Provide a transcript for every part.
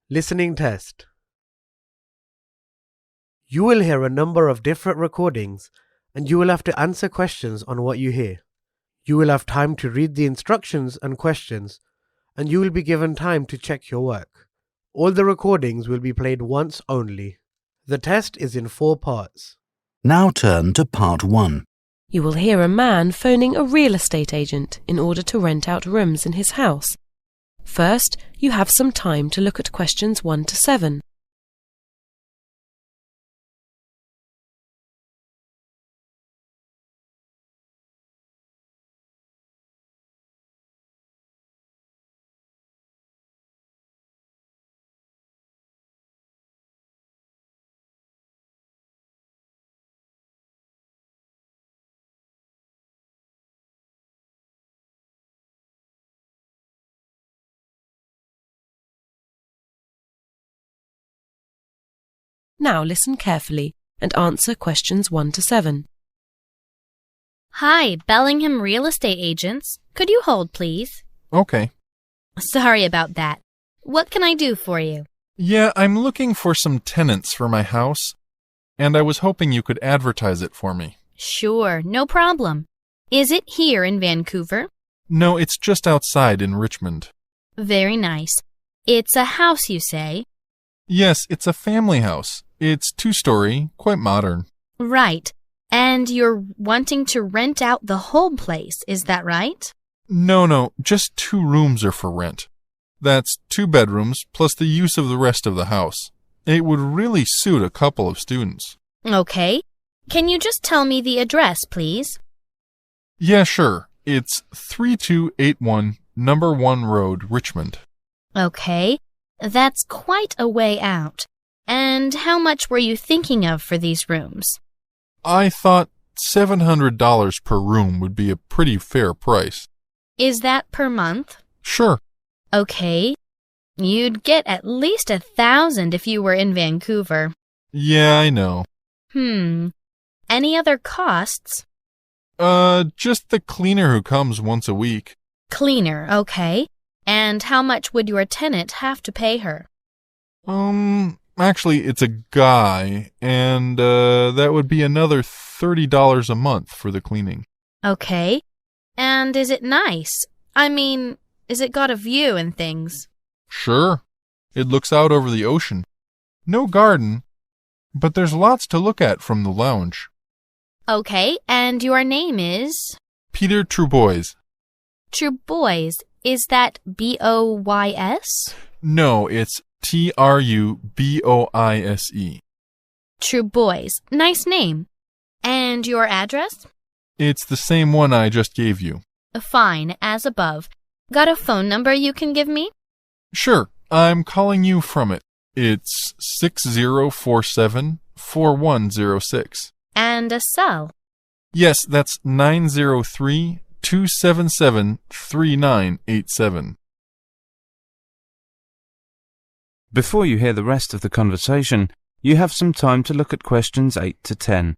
Listening test. You will hear a number of different recordings and you will have to answer questions on what you hear. You will have time to read the instructions and questions and you will be given time to check your work. All the recordings will be played once only. The test is in 4 parts. Now turn to part 1. You will hear a man phoning a real estate agent in order to rent out rooms in his house. First, you have some time to look at questions 1 to 7. Now listen carefully and answer questions 1 to 7. Hi, Bellingham Real Estate Agents. Could you hold, please? Okay. Sorry about that. What can I do for you? Yeah, I'm looking for some tenants for my house, and I was hoping you could advertise it for me. Sure, no problem. Is it here in Vancouver? No, it's just outside in Richmond. Very nice. It's a house, you say? Yes, it's a family house. It's 2-story, quite modern. Right. And you're wanting to rent out the whole place, is that right? No, just 2 rooms are for rent. That's 2 bedrooms plus the use of the rest of the house. It would really suit a couple of students. Okay. Can you just tell me the address, please? Yeah, sure. It's 3281 Number 1 Road, Richmond. Okay. That's quite a way out. And how much were you thinking of for these rooms? I thought $700 per room would be a pretty fair price. Is that per month? Sure. Okay. You'd get at least 1,000 if you were in Vancouver. Yeah, I know. Any other costs? Just the cleaner who comes once a week. Cleaner, okay. And how much would your tenant have to pay her? Actually, it's a guy, and that would be another $30 a month for the cleaning. Okay. And is it nice? I mean, is it got a view and things? Sure. It looks out over the ocean. No garden, but there's lots to look at from the lounge. Okay, and your name is? Peter Trubois. Trubois. Is that B-O-Y-S? No, it's Truboise. Trubois. Nice name. And your address? It's the same one I just gave you. Fine, as above. Got a phone number you can give me? Sure, I'm calling you from it. It's 6047-4106. And a cell? Yes, that's 903-277-3987. Before you hear the rest of the conversation, you have some time to look at questions 8 to 10.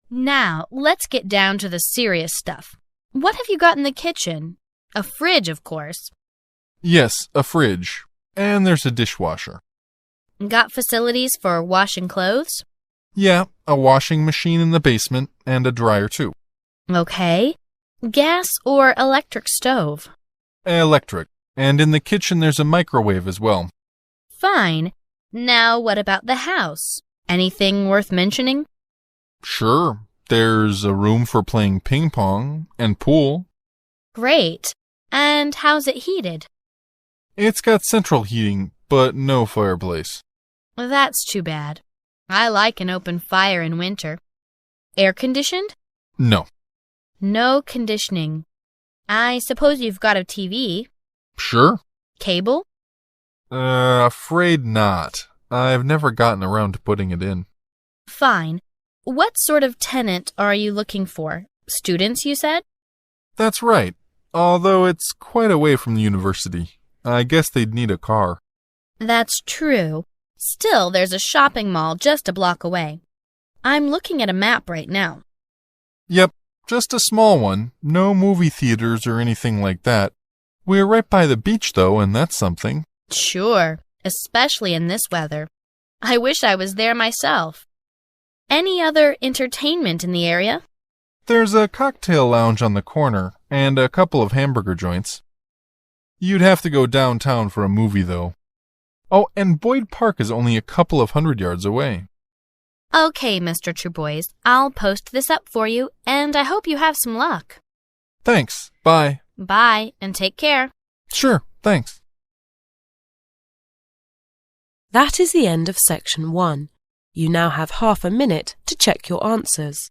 Now, let's get down to the serious stuff. What have you got in the kitchen? A fridge, of course. Yes, a fridge. And there's a dishwasher. Got facilities for washing clothes? Yeah, a washing machine in the basement and a dryer too. Okay. Gas or electric stove? Electric. And in the kitchen there's a microwave as well. Fine. Now, what about the house? Anything worth mentioning? Sure. There's a room for playing ping pong and pool. Great. And how's it heated? It's got central heating, but no fireplace. That's too bad. I like an open fire in winter. Air conditioned? No. No conditioning. I suppose you've got a TV. Sure. Cable? Afraid not. I've never gotten around to putting it in. Fine. What sort of tenant are you looking for? Students, you said? That's right. Although it's quite away from the university. I guess they'd need a car. That's true. Still, there's a shopping mall just a block away. I'm looking at a map right now. Yep, just a small one. No movie theaters or anything like that. We're right by the beach, though, and that's something. Sure, especially in this weather. I wish I was there myself. Any other entertainment in the area? There's a cocktail lounge on the corner, and a couple of hamburger joints. You'd have to go downtown for a movie, though. Oh, and Boyd Park is only a couple of 100 yards away. Okay, Mr. Trubois, I'll post this up for you, and I hope you have some luck. Thanks. Bye. Bye, and take care. Sure, thanks. That is the end of section 1. You now have half a minute to check your answers.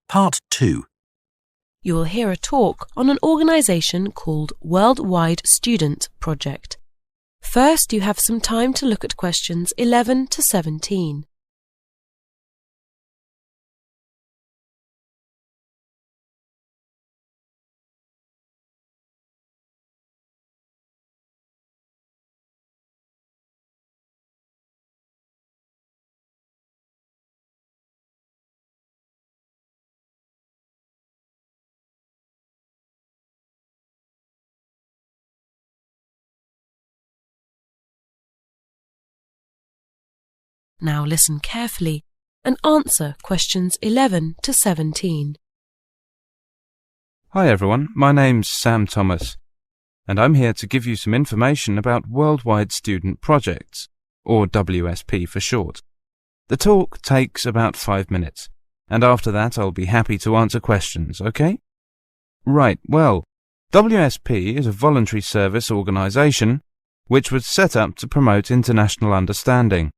Part 2. You will hear a talk on an organisation called Worldwide Student Project. First, you have some time to look at questions 11 to 17. Now listen carefully and answer questions 11 to 17. Hi everyone, my name's Sam Thomas, and I'm here to give you some information about Worldwide Student Projects, or WSP for short. The talk takes about 5 minutes, and after that I'll be happy to answer questions, okay? Right, well, WSP is a voluntary service organisation which was set up to promote international understanding.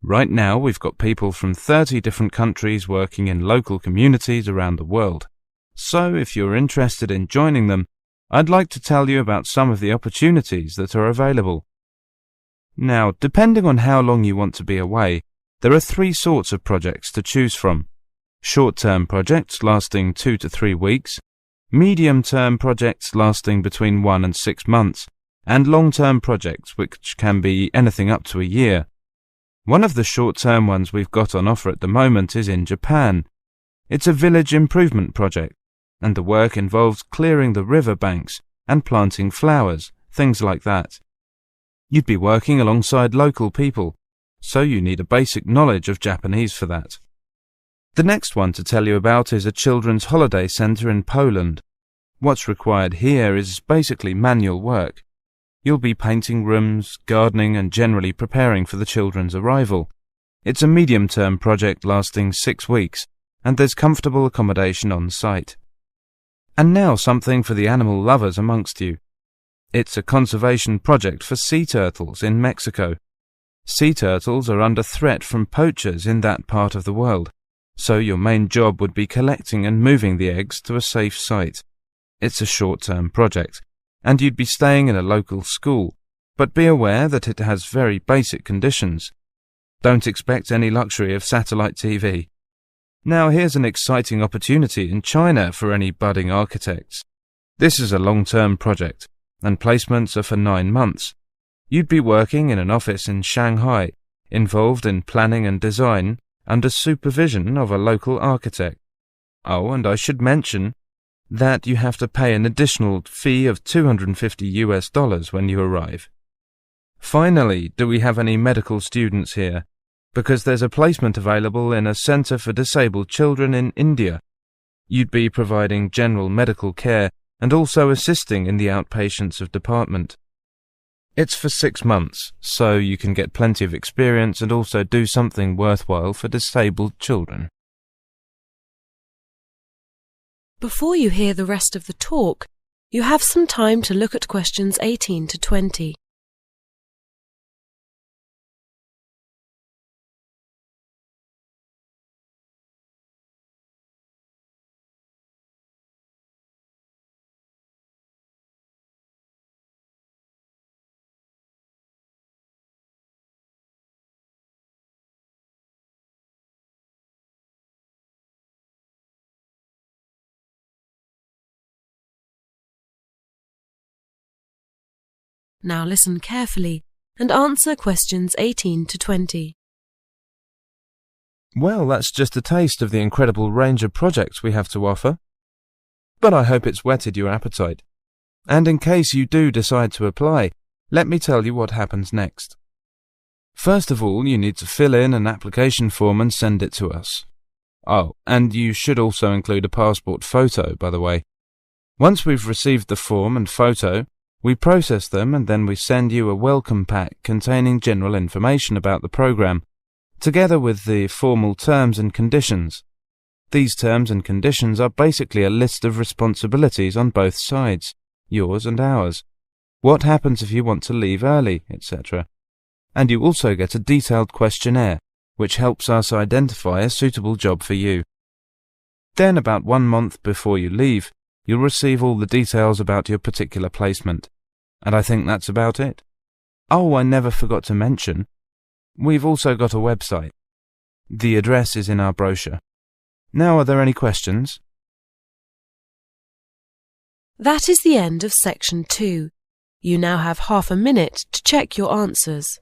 Right now we've got people from 30 different countries working in local communities around the world. So if you're interested in joining them, I'd like to tell you about some of the opportunities that are available. Now, depending on how long you want to be away, there are 3 sorts of projects to choose from. Short-term projects lasting 2 to 3 weeks, medium-term projects lasting between 1 and 6 months, and long-term projects which can be anything up to a year. One of the short-term ones we've got on offer at the moment is in Japan. It's a village improvement project, and the work involves clearing the river banks and planting flowers, things like that. You'd be working alongside local people, so you need a basic knowledge of Japanese for that. The next one to tell you about is a children's holiday centre in Poland. What's required here is basically manual work. You'll be painting rooms, gardening and generally preparing for the children's arrival. It's a medium-term project lasting 6 weeks, and there's comfortable accommodation on site. And now something for the animal lovers amongst you. It's a conservation project for sea turtles in Mexico. Sea turtles are under threat from poachers in that part of the world, so your main job would be collecting and moving the eggs to a safe site. It's a short-term project, and you'd be staying in a local school, but be aware that it has very basic conditions. Don't expect any luxury of satellite TV. Now here's an exciting opportunity in China for any budding architects. This is a long-term project, and placements are for 9 months. You'd be working in an office in Shanghai, involved in planning and design, under supervision of a local architect. Oh, and I should mention that you have to pay an additional fee of $250 when you arrive. Finally, do we have any medical students here? because there's a placement available in a centre for disabled children in India. You'd be providing general medical care and also assisting in the outpatients of department. It's for 6 months, so you can get plenty of experience and also do something worthwhile for disabled children. Before you hear the rest of the talk, you have some time to look at questions 18 to 20. Now listen carefully and answer questions 18 to 20. Well, that's just a taste of the incredible range of projects we have to offer. But I hope it's whetted your appetite. And in case you do decide to apply, let me tell you what happens next. First of all, you need to fill in an application form and send it to us. Oh, and you should also include a passport photo, by the way. Once we've received the form and photo, we process them and then we send you a welcome pack containing general information about the program, together with the formal terms and conditions. These terms and conditions are basically a list of responsibilities on both sides, yours and ours. What happens if you want to leave early, etc. And you also get a detailed questionnaire, which helps us identify a suitable job for you. Then, about 1 month before you leave, you'll receive all the details about your particular placement. And I think that's about it. Oh, I never forgot to mention, we've also got a website. The address is in our brochure. Now, are there any questions? That is the end of section 2. You now have half a minute to check your answers.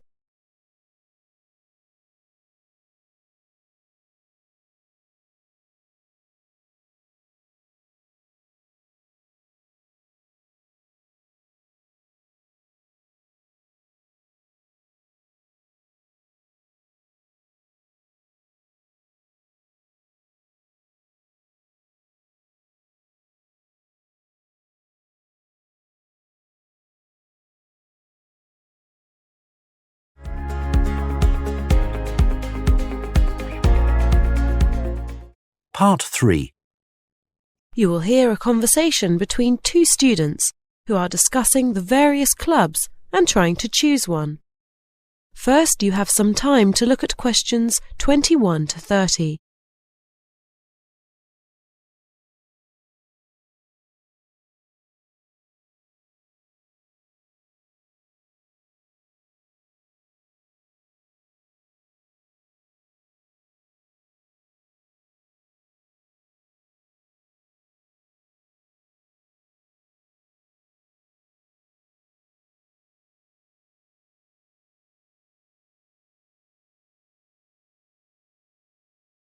Part 3. You will hear a conversation between two students who are discussing the various clubs and trying to choose one. First, you have some time to look at questions 21 to 30.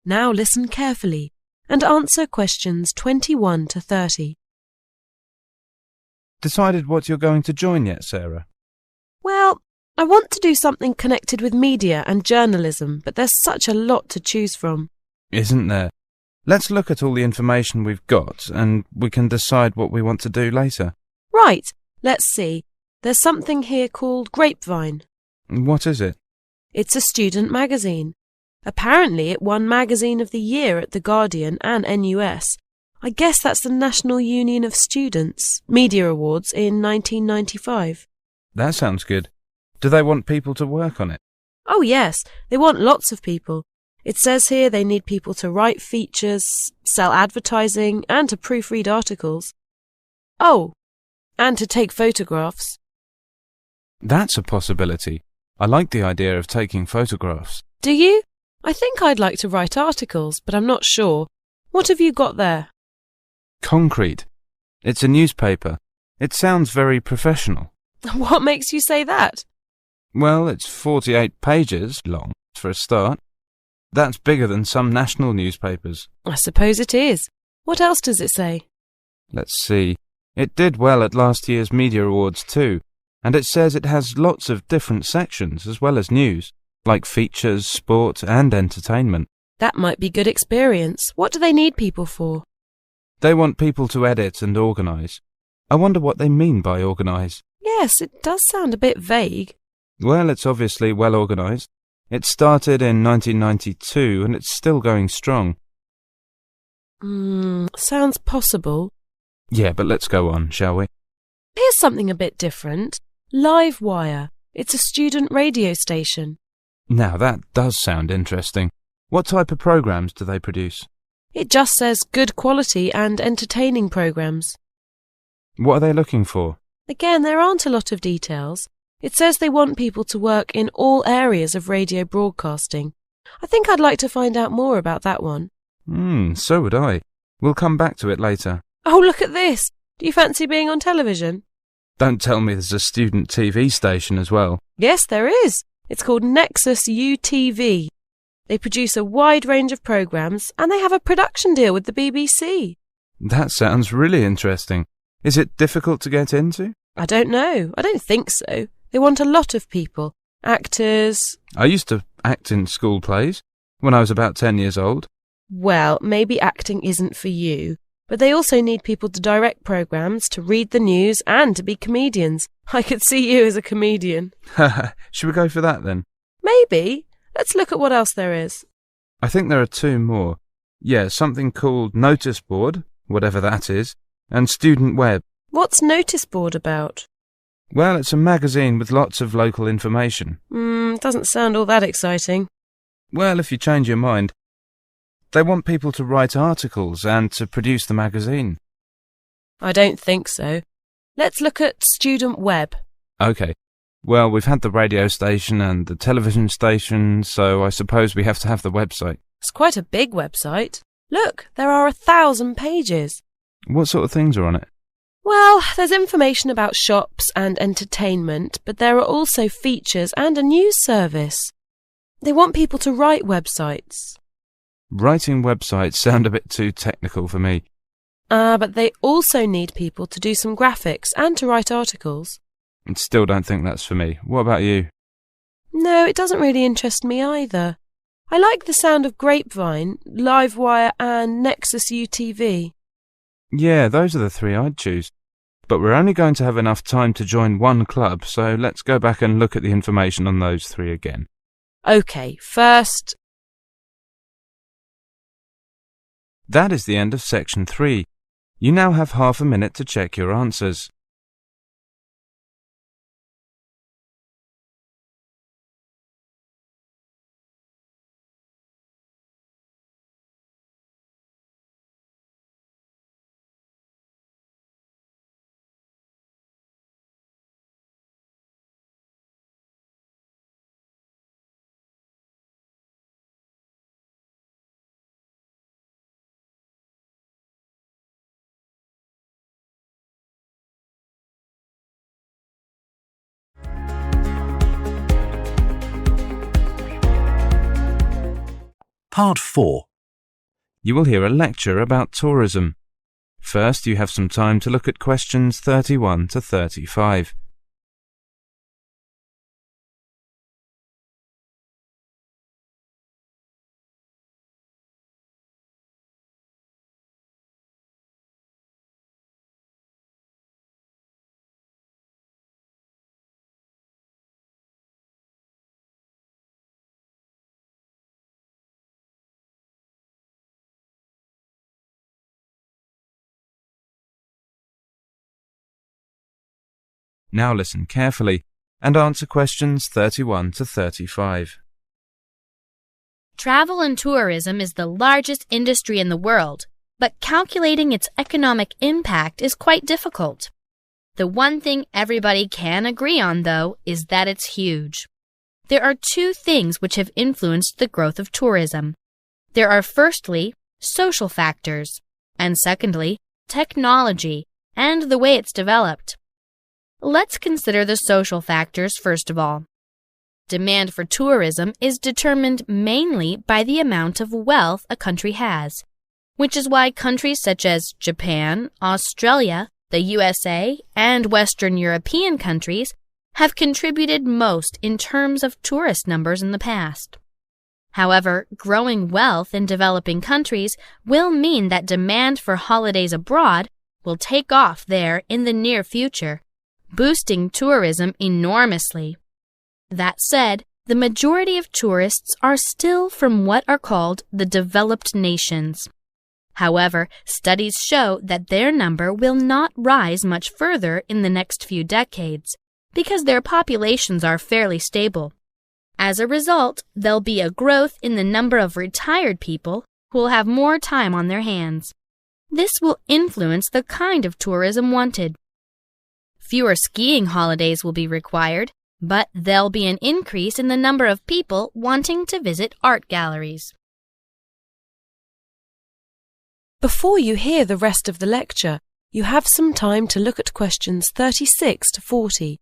Now listen carefully and answer questions 21 to 30. Decided what you're going to join yet, Sarah? Well, I want to do something connected with media and journalism, but there's such a lot to choose from. Isn't there? Let's look at all the information we've got and we can decide what we want to do later. Right, let's see. There's something here called Grapevine. What is it? It's a student magazine. Apparently it won Magazine of the Year at The Guardian and NUS. I guess that's the National Union of Students Media Awards in 1995. That sounds good. Do they want people to work on it? Oh yes, they want lots of people. It says here they need people to write features, sell advertising, and to proofread articles. Oh, and to take photographs. That's a possibility. I like the idea of taking photographs. Do you? I think I'd like to write articles, but I'm not sure. What have you got there? Concrete. It's a newspaper. It sounds very professional. What makes you say that? Well, it's 48 pages long, for a start. That's bigger than some national newspapers. I suppose it is. What else does it say? Let's see. It did well at last year's Media Awards too, and it says it has lots of different sections as well as news. like features, sport, and entertainment. That might be good experience. What do they need people for? They want people to edit and organise. I wonder what they mean by organise. Yes, it does sound a bit vague. Well, it's obviously well organised. It started in 1992 and it's still going strong. Sounds possible. Yeah, but let's go on, shall we? Here's something a bit different. Live Wire. It's a student radio station. Now that does sound interesting. What type of programmes do they produce? It just says good quality and entertaining programmes. What are they looking for? Again, there aren't a lot of details. It says they want people to work in all areas of radio broadcasting. I think I'd like to find out more about that one. So would I. We'll come back to it later. Oh, look at this! Do you fancy being on television? Don't tell me there's a student TV station as well. Yes, there is. It's called Nexus UTV. They produce a wide range of programmes and they have a production deal with the BBC. That sounds really interesting. Is it difficult to get into? I don't know. I don't think so. They want a lot of people. Actors. I used to act in school plays when I was about 10 years old. Well, maybe acting isn't for you, but they also need people to direct programmes, to read the news and to be comedians. I could see you as a comedian. Should we go for that then? Maybe. Let's look at what else there is. I think there are two more. Yeah, something called Notice Board, whatever that is, and Student Web. What's Notice Board about? Well, it's a magazine with lots of local information. Doesn't sound all that exciting. Well, if you change your mind. They want people to write articles and to produce the magazine. I don't think so. Let's look at Student Web. OK. Well, we've had the radio station and the television station, so I suppose we have to have the website. It's quite a big website. Look, there are 1,000 pages. What sort of things are on it? Well, there's information about shops and entertainment, but there are also features and a news service. They want people to write websites. Writing websites sound a bit too technical for me. But they also need people to do some graphics and to write articles. I still don't think that's for me. What about you? No, it doesn't really interest me either. I like the sound of Grapevine, Livewire and Nexus UTV. Yeah, those are the three I'd choose. But we're only going to have enough time to join one club, so let's go back and look at the information on those three again. OK, first... That is the end of section 3. You now have half a minute to check your answers. Part 4. You will hear a lecture about tourism. First, you have some time to look at questions 31 to 35. Now listen carefully and answer questions 31 to 35. Travel and tourism is the largest industry in the world, but calculating its economic impact is quite difficult. The one thing everybody can agree on, though, is that it's huge. There are two things which have influenced the growth of tourism. There are firstly, social factors, and secondly, technology and the way it's developed. Let's consider the social factors first of all. Demand for tourism is determined mainly by the amount of wealth a country has, which is why countries such as Japan, Australia, the USA, and Western European countries have contributed most in terms of tourist numbers in the past. However, growing wealth in developing countries will mean that demand for holidays abroad will take off there in the near future, boosting tourism enormously. That said, the majority of tourists are still from what are called the developed nations. However, studies show that their number will not rise much further in the next few decades because their populations are fairly stable. As a result, there'll be a growth in the number of retired people who will have more time on their hands. This will influence the kind of tourism wanted. Fewer skiing holidays will be required, but there'll be an increase in the number of people wanting to visit art galleries. Before you hear the rest of the lecture, you have some time to look at questions 36 to 40.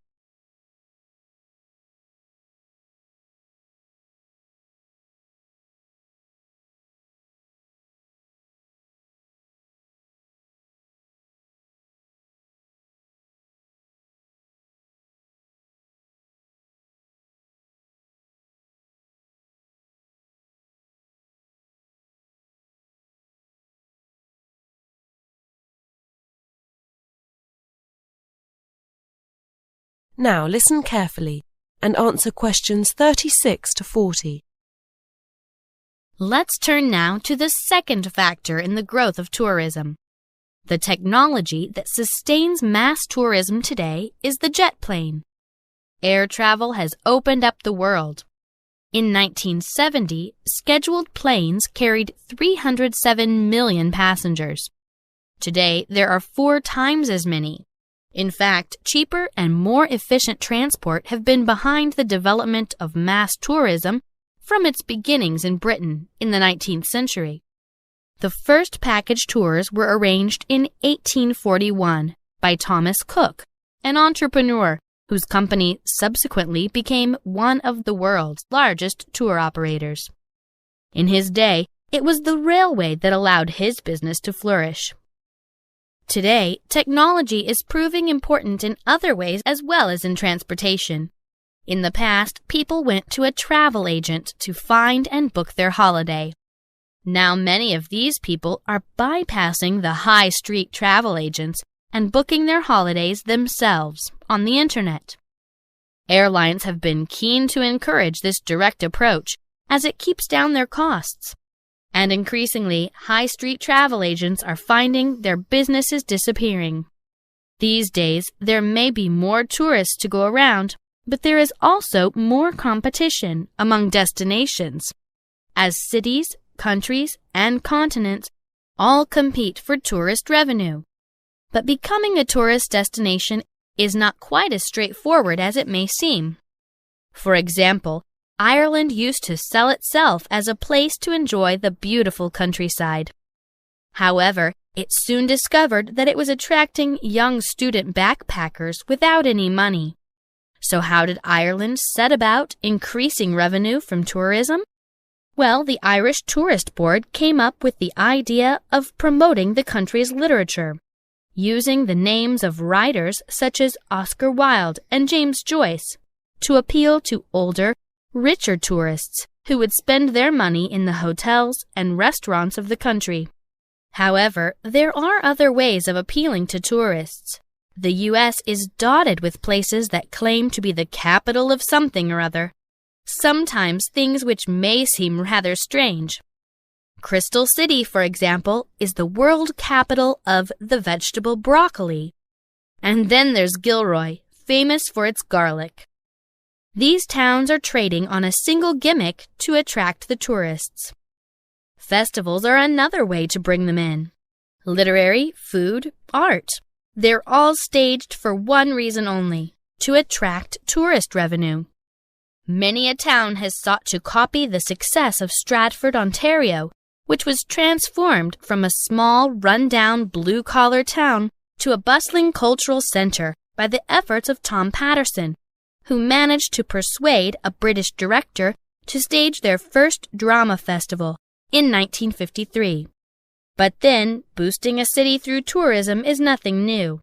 Now listen carefully and answer questions 36 to 40. Let's turn now to the second factor in the growth of tourism. The technology that sustains mass tourism today is the jet plane. Air travel has opened up the world. In 1970, scheduled planes carried 307 million passengers. Today, there are 4 times as many. In fact, cheaper and more efficient transport have been behind the development of mass tourism from its beginnings in Britain in the 19th century. The first package tours were arranged in 1841 by Thomas Cook, an entrepreneur whose company subsequently became one of the world's largest tour operators. In his day, it was the railway that allowed his business to flourish. Today, technology is proving important in other ways as well as in transportation. In the past, people went to a travel agent to find and book their holiday. Now many of these people are bypassing the high street travel agents and booking their holidays themselves on the internet. Airlines have been keen to encourage this direct approach as it keeps down their costs. And increasingly, high street travel agents are finding their businesses disappearing. These days, there may be more tourists to go around, but there is also more competition among destinations, as cities, countries, and continents all compete for tourist revenue. But becoming a tourist destination is not quite as straightforward as it may seem. For example, Ireland used to sell itself as a place to enjoy the beautiful countryside. However, it soon discovered that it was attracting young student backpackers without any money. So how did Ireland set about increasing revenue from tourism? Well, the Irish Tourist Board came up with the idea of promoting the country's literature, using the names of writers such as Oscar Wilde and James Joyce to appeal to older, richer tourists who would spend their money in the hotels and restaurants of the country. However, there are other ways of appealing to tourists. The U.S. is dotted with places that claim to be the capital of something or other, sometimes things which may seem rather strange. Crystal City, for example, is the world capital of the vegetable broccoli. And then there's Gilroy, famous for its garlic. These towns are trading on a single gimmick to attract the tourists. Festivals are another way to bring them in. Literary, food, art. They're all staged for one reason only, to attract tourist revenue. Many a town has sought to copy the success of Stratford, Ontario, which was transformed from a small, run-down, blue-collar town to a bustling cultural center by the efforts of Tom Patterson, who managed to persuade a British director to stage their first drama festival in 1953. But then, boosting a city through tourism is nothing new.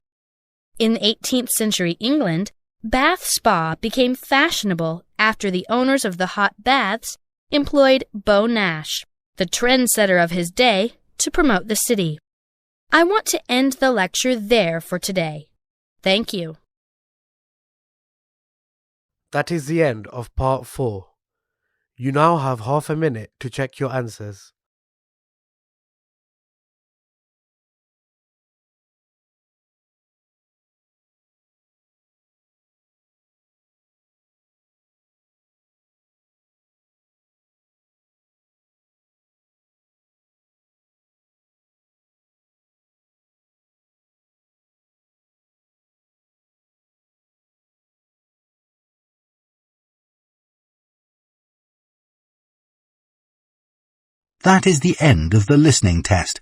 In 18th century England, Bath spa became fashionable after the owners of the hot baths employed Beau Nash, the trendsetter of his day, to promote the city. I want to end the lecture there for today. Thank you. That is the end of part 4. You now have half a minute to check your answers. That is the end of the listening test.